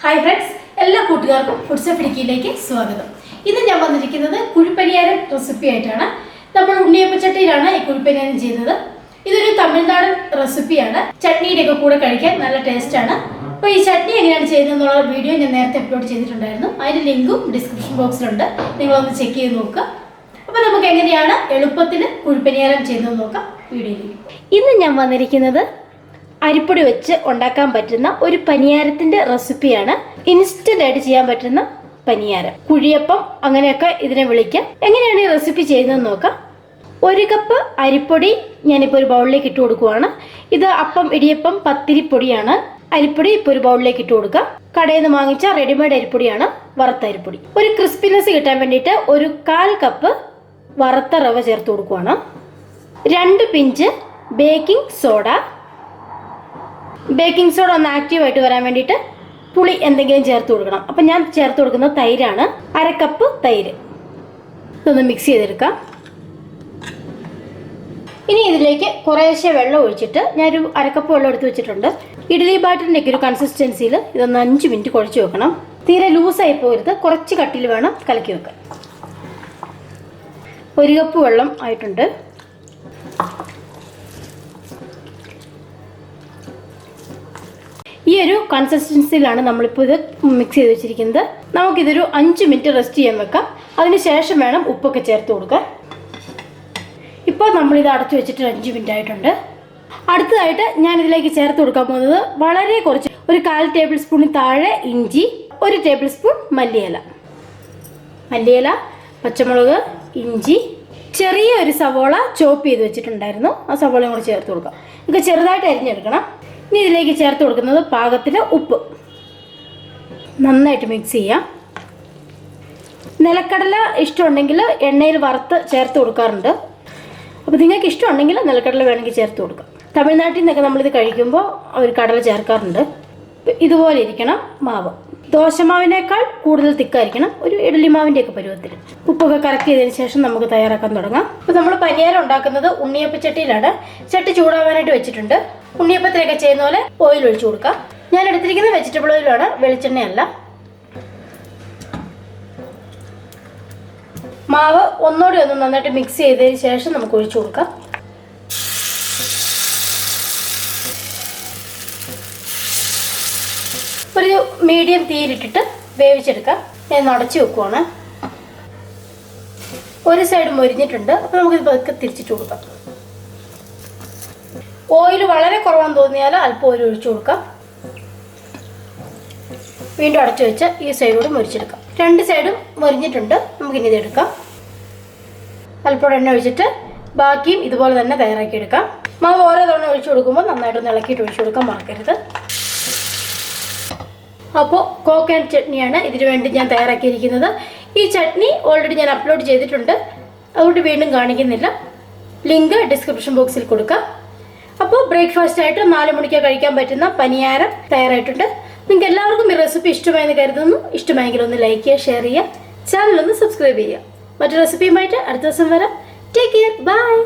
Hi friends, എല്ലാ കൂട്ടുകാർക്കും ഫുഡ്സോഫിടുക്കിയിലേക്ക് സ്വാഗതം. ഇന്ന് ഞാൻ വന്നിരിക്കുന്നത് കുഴിപ്പനിയാരം റെസിപ്പി ആയിട്ടാണ്. നമ്മൾ ഉണ്ണിയപ്പച്ചട്ടിയിലാണ് ഈ കുഴിപ്പനിയാരം ചെയ്യുന്നത്. ഇതൊരു തമിഴ്നാടൻ റെസിപ്പിയാണ്. ചട്നിയുടെ ഒക്കെ കൂടെ കഴിക്കാൻ നല്ല ടേസ്റ്റാണ്. അപ്പോൾ ഈ ചട്നി എങ്ങനെയാണ് ചെയ്യുന്നതെന്നുള്ള വീഡിയോ ഞാൻ നേരത്തെ അപ്ലോഡ് ചെയ്തിട്ടുണ്ടായിരുന്നു. അതിൻ്റെ ലിങ്കും ഡിസ്ക്രിപ്ഷൻ ബോക്സിലുണ്ട്. നിങ്ങളൊന്ന് ചെക്ക് ചെയ്ത് നോക്കുക. അപ്പോൾ നമുക്ക് എങ്ങനെയാണ് എളുപ്പത്തിൽ കുഴിപ്പനിയാരം ചെയ്യുന്നത് നോക്കാം വീഡിയോയിലേക്ക്. ഇന്ന് ഞാൻ വന്നിരിക്കുന്നത് അരിപ്പൊടി വെച്ച് ഉണ്ടാക്കാൻ പറ്റുന്ന ഒരു പനിയാരത്തിൻ്റെ റെസിപ്പിയാണ്. ഇൻസ്റ്റന്റ് ആയിട്ട് ചെയ്യാൻ പറ്റുന്ന പനിയാരം, കുഴിയപ്പം അങ്ങനെയൊക്കെ ഇതിനെ വിളിക്കാം. എങ്ങനെയാണ് ഈ റെസിപ്പി ചെയ്യുന്നതെന്ന് നോക്കാം. 1 കപ്പ് അരിപ്പൊടി ഞാനിപ്പോൾ ഒരു ബൗളിലേക്ക് ഇട്ട് കൊടുക്കുവാണ്. ഇത് അപ്പം, ഇടിയപ്പം, പത്തിരിപ്പൊടിയാണ്. അരിപ്പൊടി ഇപ്പോൾ ഒരു ബൗളിലേക്ക് ഇട്ട് കൊടുക്കാം. കടയിൽ നിന്ന് വാങ്ങിച്ച റെഡിമെയ്ഡ് അരിപ്പൊടിയാണ്, വറുത്ത അരിപ്പൊടി. ഒരു ക്രിസ്പിനെസ് കിട്ടാൻ വേണ്ടിയിട്ട് ഒരു 1/4 കപ്പ് വറുത്ത റവ ചേർത്ത് കൊടുക്കുവാണ്. 2 pinch baking soda. Baking soda ഒന്ന് ആക്റ്റീവായിട്ട് വരാൻ വേണ്ടിയിട്ട് പുളി എന്തെങ്കിലും ചേർത്ത് കൊടുക്കണം. അപ്പം ഞാൻ ചേർത്ത് കൊടുക്കുന്നത് തൈരാണ്. 1/2 കപ്പ് തൈര്. ഇതൊന്ന് മിക്സ് ചെയ്തെടുക്കാം. ഇനി ഇതിലേക്ക് കുറേശ്ശെ വെള്ളം ഒഴിച്ചിട്ട് ഞാനൊരു 1/2 കപ്പ് വെള്ളം എടുത്ത് വെച്ചിട്ടുണ്ട്. ഇഡ്ഡലി ബാറ്ററിൻ്റെയൊക്കെ ഒരു കൺസിസ്റ്റൻസിയിൽ ഇതൊന്ന് 5 മിനിറ്റ് കുഴച്ച് വെക്കണം. തീരെ ലൂസായി പോകരുത്, കുറച്ച് കട്ടിയിൽ വേണം കലക്കി വെക്കാൻ. 1 കപ്പ് വെള്ളം ആയിട്ടുണ്ട്. ഈ ഒരു കൺസിസ്റ്റൻസിയിലാണ് നമ്മളിപ്പോൾ ഇത് മിക്സ് ചെയ്ത് വെച്ചിരിക്കുന്നത്. നമുക്കിതൊരു 5 മിനിറ്റ് റെസ്റ്റ് ചെയ്യാൻ വെക്കാം. അതിന് ശേഷം വേണം ഉപ്പൊക്കെ ചേർത്ത് കൊടുക്കാൻ. ഇപ്പോൾ നമ്മളിത് അടച്ചു വെച്ചിട്ട് 5 മിനിറ്റ് ആയിട്ടുണ്ട്. അടുത്തതായിട്ട് ഞാനിതിലേക്ക് ചേർത്ത് കൊടുക്കാൻ പോകുന്നത് വളരെ കുറച്ച്, ഒരു 1/4 ടേബിൾ സ്പൂണിൽ താഴെ ഇഞ്ചി, 1 ടേബിൾ സ്പൂൺ മല്ലിയില, പച്ചമുളക്, ഇഞ്ചി, ചെറിയ ഒരു സവോള ചോപ്പ് ചെയ്ത് വെച്ചിട്ടുണ്ടായിരുന്നു. ആ സവോളയും കൂടി ചേർത്ത് കൊടുക്കാം. ഇത് ചെറുതായിട്ട് അരിഞ്ഞെടുക്കണം. ഇനി ഇതിലേക്ക് ചേർത്ത് കൊടുക്കുന്നത് പാകത്തിന് ഉപ്പ്. നന്നായിട്ട് മിക്സ് ചെയ്യാം. നിലക്കടല ഇഷ്ടമുണ്ടെങ്കിൽ എണ്ണയിൽ വറുത്ത് ചേർത്ത് കൊടുക്കാറുണ്ട്. അപ്പോൾ നിങ്ങൾക്ക് ഇഷ്ടമുണ്ടെങ്കിൽ നിലക്കടല വേണമെങ്കിൽ ചേർത്ത് കൊടുക്കാം. തമിഴ്നാട്ടിൽ നിന്നൊക്കെ നമ്മളിത് കഴിക്കുമ്പോൾ അവർ കടല ചേർക്കാറുണ്ട്. ഇതുപോലെ ഇരിക്കണം മാവ്. ദോശമാവിനേക്കാൾ കൂടുതൽ തിക്കായിരിക്കണം, ഒരു ഇഡ്ഡലി മാവിൻ്റെയൊക്കെ പരുവത്തിൽ. ഉപ്പൊക്കെ കറക്റ്റ് ചെയ്തതിന് ശേഷം നമുക്ക് തയ്യാറാക്കാൻ തുടങ്ങാം. അപ്പോൾ നമ്മൾ പനിയാരം ഉണ്ടാക്കുന്നത് ഉണ്ണിയപ്പച്ചട്ടിയിലാണ്. ചട്ടി ചൂടാവാനായിട്ട് വെച്ചിട്ടുണ്ട്. ഉണ്ണിയപ്പത്തിലൊക്കെ ചെയ്യുന്ന പോലെ ഓയിൽ ഒഴിച്ചു കൊടുക്കാം. ഞാൻ എടുത്തിരിക്കുന്നത് വെജിറ്റബിൾ ഓയിലാണ്, വെളിച്ചെണ്ണയല്ല. മാവ് ഒന്നുകൂടി ഒന്ന് നന്നായിട്ട് മിക്സ് ചെയ്തതിന് ശേഷം നമുക്ക് ഒഴിച്ചു കൊടുക്കാം. ഒരു മീഡിയം തീയിലിട്ടിട്ട് വേവിച്ചെടുക്കാം. ഞാൻ അടച്ചു വെക്കുവാണ്. ഒരു സൈഡ് മൊരിഞ്ഞിട്ടുണ്ട്. അപ്പോൾ നമുക്കിത് പതുക്കെ തിരിച്ചിട്ട് കൊടുക്കാം. ഓയിൽ വളരെ കുറവാന്ന് തോന്നിയാൽ അല്പം ഓയിൽ ഒഴിച്ചു കൊടുക്കാം. വീണ്ടും അടച്ചു വെച്ച് ഈ സൈഡോട് മൊരിച്ചെടുക്കാം. 2 സൈഡും മൊരിഞ്ഞിട്ടുണ്ട്. നമുക്കിനി ഇതെടുക്കാം. അല്പം എണ്ണ ഒഴിച്ചിട്ട് ബാക്കിയും ഇതുപോലെ തന്നെ തയ്യാറാക്കിയെടുക്കാം. മാവ് ഓരോ തവണ ഒഴിച്ചു കൊടുക്കുമ്പോൾ നന്നായിട്ടൊന്ന് ഇളക്കിയിട്ട് ഒഴിച്ചു കൊടുക്കാൻ മറക്കരുത്. അപ്പോൾ കോക്കനട്ട് ചട്നിയാണ് ഇതിനു വേണ്ടി ഞാൻ തയ്യാറാക്കിയിരിക്കുന്നത്. ഈ ചട്നി ഓൾറെഡി ഞാൻ അപ്ലോഡ് ചെയ്തിട്ടുണ്ട്, അതുകൊണ്ട് വീണ്ടും കാണിക്കുന്നില്ല. ലിങ്ക് ഡിസ്ക്രിപ്ഷൻ ബോക്സിൽ കൊടുക്കാം. അപ്പോൾ ബ്രേക്ക്ഫാസ്റ്റ് ആയിട്ട് 4 മണിക്ക് കഴിക്കാൻ പറ്റുന്ന പനിയാരം തയ്യാറായിട്ടുണ്ട്. നിങ്ങൾക്ക് എല്ലാവർക്കും ഈ റെസിപ്പി ഇഷ്ടമായെന്ന് കരുതുന്നു. ഇഷ്ടമായെങ്കിൽ ഒന്ന് ലൈക്ക് ചെയ്യുക, ഷെയർ ചെയ്യുക, ചാനൽ ഒന്ന് സബ്സ്ക്രൈബ് ചെയ്യുക. മറ്റൊരു റെസിപ്പിയുമായിട്ട് അടുത്ത ദിവസം വരാം. Take care, by.